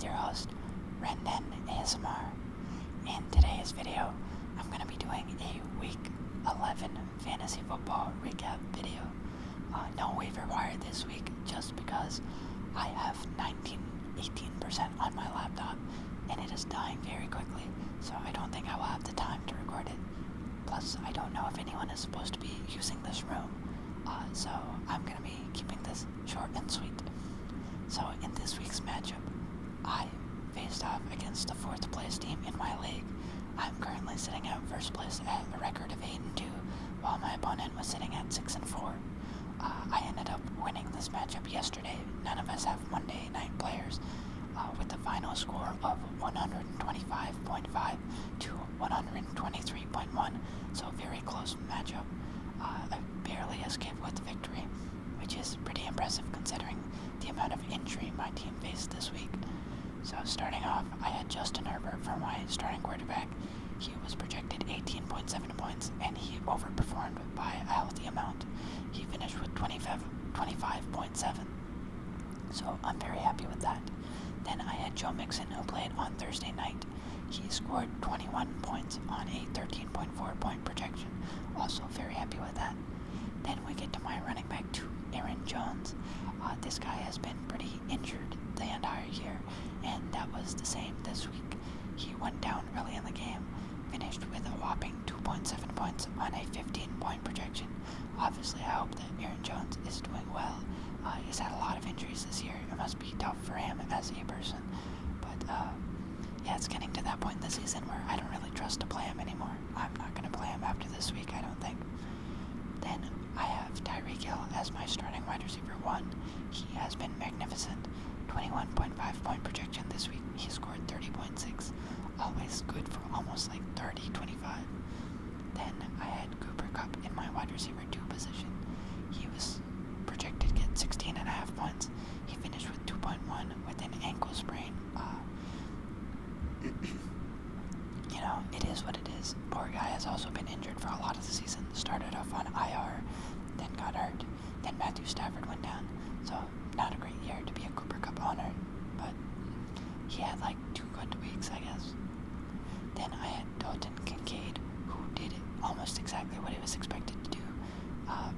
your host, RenTen ASMR. In today's video, I'm going to be doing a Week 11 Fantasy Football Recap video. No waiver wire this week, just because I have 18% on my laptop, and it is dying very quickly, so I don't think I will have the time to record it. Plus, I don't know if anyone is supposed to be using this room, so I'm going to be keeping this short and sweet. So in this week's matchup, I faced off against the 4th place team in my league. I'm currently sitting at first place at a record of 8-2, while my opponent was sitting at 6-4. I ended up winning this matchup yesterday. None of us have Monday night players, with the final score of 125.5 to 123.1, so very close matchup. I barely escaped with victory, which is pretty impressive considering the amount of injury my team faced this week. So starting off, I had Justin Herbert for my starting quarterback. He was projected 18.7 points, and he overperformed by a healthy amount. He finished with 25.7, so I'm very happy with that. Then I had Joe Mixon, who played on Thursday night. He scored 21 points on a 13.4 point projection. Also very happy with that. Then we get to my running back 2, Aaron Jones. This guy has been pretty injured the entire year, and that was the same this week. He went down early in the game, finished with a whopping 2.7 points on a 15-point projection. Obviously, I hope that Aaron Jones is doing well. He's had a lot of injuries this year. It must be tough for him as a person. But, yeah, it's getting to that point in the season where I don't really trust to play him anymore. I'm not going to play him after this week, I don't think. Then I have Tyreek Hill as my starting wide receiver 1. He has been magnificent. 21.5 point projection this week. He scored 30.6. Always good for almost like 30, 25. Then I had Cooper Kupp in my wide receiver 2 position. He was projected to get 16.5 points. He finished with 2.1 with an ankle sprain. You know, it is what it is. Poor guy has also been injured for a lot of the season. Started off on IR, then got hurt. Then Matthew Stafford went down. So not a great year to be a Cooper Kupp owner, but he had like 2 good weeks, I guess. Then I had Dalton Kincaid, who did almost exactly what he was expected to do.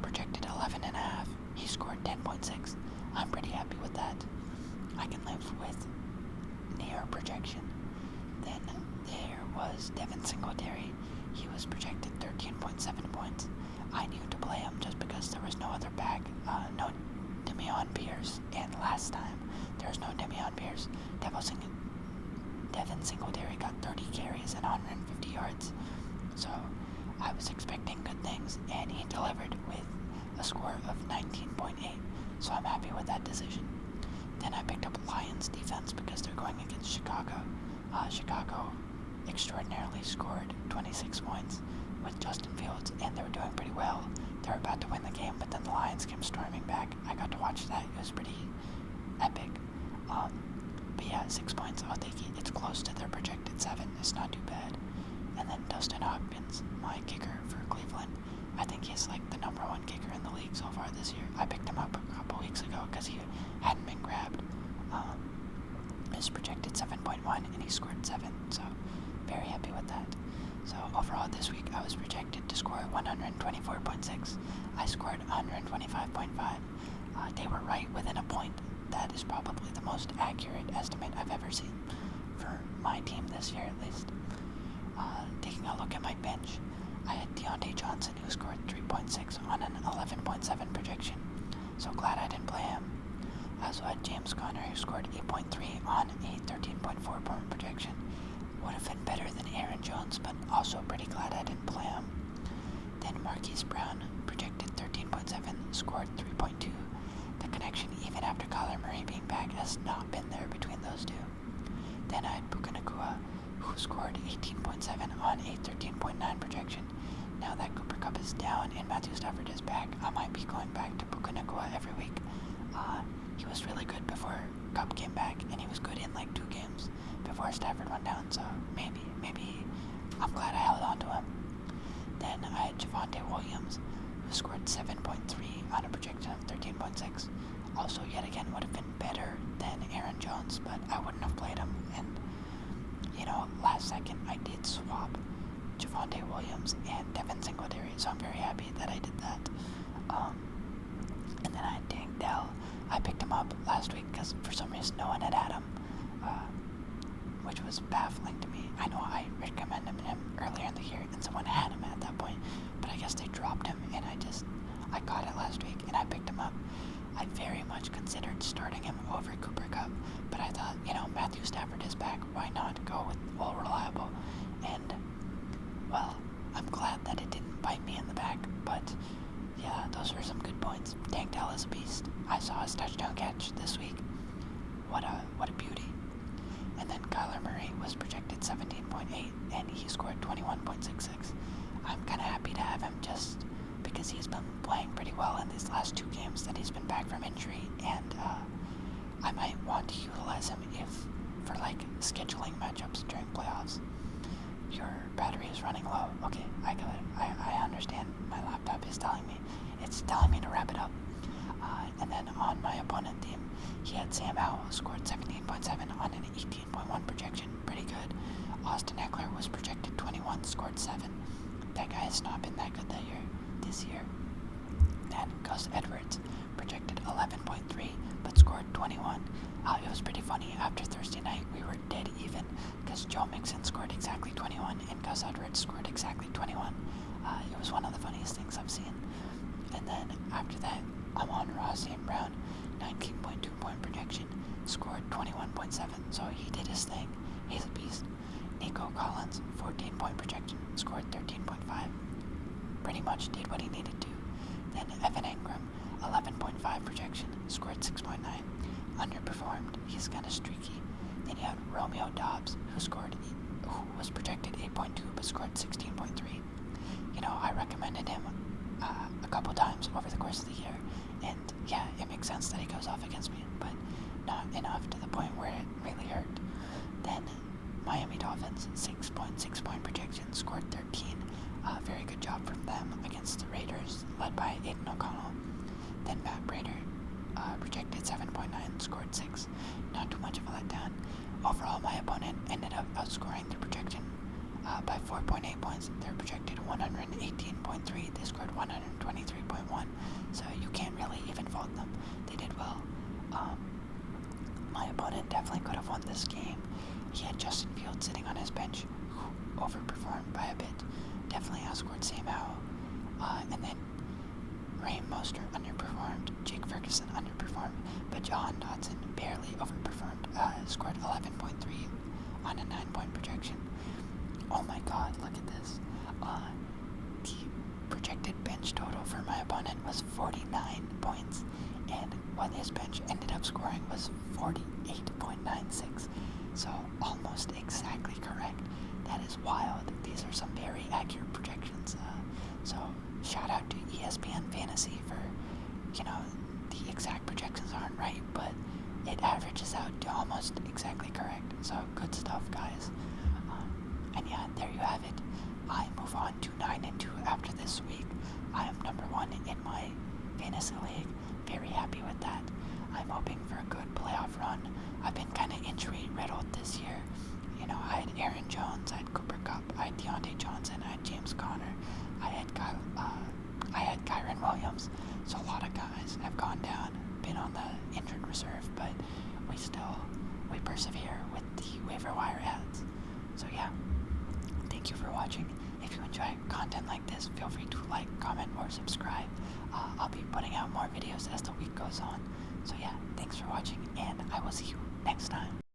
Projected 11.5. He scored 10.6. I'm pretty happy with that. I can live with near projection. Then there was Devin Singletary. He was projected 13.7 points. I knew to play him just because there was no other back, no Damian Pierce, and last time there was no Damian Pierce. Devin Singletary got 30 carries and 150 yards, so I was expecting good things, and he delivered with a score of 19.8, so I'm happy with that decision. Then I picked up Lions defense because they're going against Chicago. Chicago extraordinarily scored 26 points with Justin Fields, and they were doing pretty well. They were about to win the game, but then the Lions came storming back. I got to watch that. It was pretty epic. But yeah, 6 points, I'll take it. It's close to their projected 7. It's not too bad. And then Dustin Hopkins, my kicker for Cleveland. I think he's like the number 1 kicker in the league so far this year. I picked him up a couple weeks ago because he hadn't been grabbed. His projected 7.1, and he scored 7, so very happy with that. So overall this week I was projected to score 124.6. I scored 125.5. They were right within a point. That is probably the most accurate estimate I've ever seen for my team this year, at least. Taking a look at my bench, I had Deontay Johnson, who scored 3.6 on an 11.7 projection, so glad I didn't play him. I also had James Conner, who scored 8.3 on a 13.4 point projection. Would have been better than Aaron Jones, but also pretty glad I didn't play him. Then Marquise Brown, projected 13.7, scored 3.2. The connection, even after Kyler Murray being back, has not been there between those two. Then I had Puka Nacua, who scored 18.7 on a 13.9 projection. Now that Cooper Kupp is down and Matthew Stafford is back, I might be going back to Puka Nacua every week. He was really good before Kupp came back, and he was good in like 2 games before Stafford went down, so maybe I'm glad I held on to him. Then I had Javonte Williams, who scored 7.3 on a projection of 13.6. also yet again would have been better than Aaron Jones, but I wouldn't have played him. And last second I did swap Javonte Williams and Devin Singletary, so I'm very happy that I did that. And then I had Tank Dell. I picked him up last week because for some reason no one had him, which was baffling to me. I know I recommended him earlier in the year and someone had him at that point, but I guess they dropped him and I got it last week and I picked him up. I very much considered starting him over Cooper Kupp, but I thought, Matthew Stafford is back. Why not go with all reliable? And, well, I'm glad that it didn't bite me in the back, but yeah, those were some good points. Tank Dell is a beast. I saw his touchdown catch this week. What a beauty. And then Kyler Murray was projected 17.8, and he scored 21.66. I'm kind of happy to have him just because he's been playing pretty well in these last 2 games that he's been back from injury, and I might want to utilize him for scheduling matchups during playoffs. Your battery is running low. Okay, I got it. I understand. My laptop is telling me. It's telling me to wrap it up. And then on my opponent team, he had Sam Howell, scored 17.7 on an 18.1 projection. Pretty good. Austin Eckler was projected 21, scored 7. That guy has not been that good this year. And Gus Edwards projected 11.3, but scored 21. It was pretty funny. After Thursday night, we were dead even because Joe Mixon scored exactly 21 and Gus Edwards scored exactly 21. It was one of the funniest things I've seen. And then after that, I'm on Ross St. Brown, 19.2 point projection, scored 21.7, so he did his thing. He's a beast. Nico Collins, 14 point projection, scored 13.5. Pretty much did what he needed to. Then Evan Engram, 11.5 projection, scored 6.9. Underperformed. He's kind of streaky. Then you had Romeo Dobbs, who was projected 8.2 but scored 16.3. I recommended him a couple times over the course of the year, and yeah, it makes sense that he goes off against me, but not enough to the point where it really hurt. Then Miami Dolphins, 6.6 point projection, scored 13. Very good job from them against the Raiders, led by Aiden O'Connell. Then Matt Prater, projected 7.9, scored 6. Not too much of a letdown. Overall, my opponent ended up outscoring the projection by 4.8 points. They're projected 118.3. They scored 123.1. So you can't really even fault them. They did well. My opponent definitely could have won this game. He had Justin Fields sitting on his bench, who overperformed by a bit. Definitely outscored Sam Howell. And then Raheem Mostert underperformed. Jake Ferguson underperformed. But Jahan Dotson barely overperformed. Scored 11.3 on a 9-point projection. Oh my god, look at this. The projected bench total for my opponent was 49 points, and what his bench ended up scoring was 48.96. So almost exactly correct. That is wild. These are some very accurate projections. So shout out to ESPN Fantasy for, the exact projections aren't right, but it averages out to almost exactly correct. So good stuff, guys. And yeah, there you have it. I move on to 9-2 after this week. I am number 1 in my fantasy league. Very happy with that. I'm hoping for a good playoff run. I've been kind of injury riddled this year. I had Aaron Jones, I had Cooper Kupp, I had Deontay Johnson, I had James Conner, I had Kyren Williams. So a lot of guys have gone down, been on the injured reserve, but we persevere with the waiver wire ads. So yeah, thank you for watching. If you enjoy content like this, feel free to like, comment, or subscribe. I'll be putting out more videos as the week goes on. So yeah, thanks for watching, and I will see you next time.